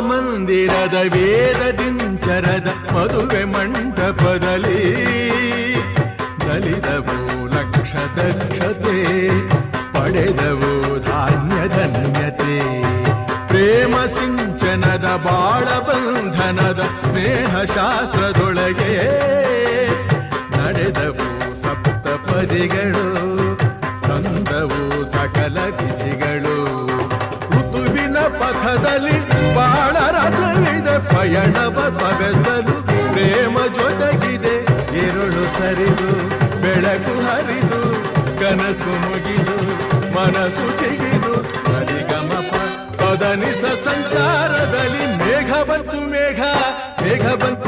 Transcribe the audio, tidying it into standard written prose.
ಮಂದಿರದ ವೇದದಿಂಚರದ ಮದುವೆ ಮಂಟಪದಲ್ಲಿ ನಲಿದವು ಲಕ್ಷ ದಕ್ಷತೆ ಪಡೆದವು ಧಾನ್ಯಧನ್ಯತೆ ಪ್ರೇಮ ಸಿಂಚನದ ಬಾಳ ಬಂಧನದ ಸ್ನೇಹ ಶಾಸ್ತ್ರದೊಳಗೆ ನಡೆದವು ಸಪ್ತಪದಿಗಳು ತಂದವು ಸಕಲ ವಿಧಿಗಳು ಋತುವಿನ ಪಥದಲ್ಲಿ ಬಾಳ ರಥವಿದೆ ಪಯಣವ ಸವೆಸಲು ಪ್ರೇಮ ಜೊತೆಗಿದೆ ഇരുಳು ಸರಿದು ಬೆಳಕು ಹರಿದು ಕನಸು ಮುಗಿದು ಮನಸ್ಸು ಚಿಗಿದು ಸರಿಗಮಪ ಪದನಿಸ ಸಂಚಾರದಲ್ಲಿ ಮೇಘ ಬಂತು ಮೇಘ ಬಂತು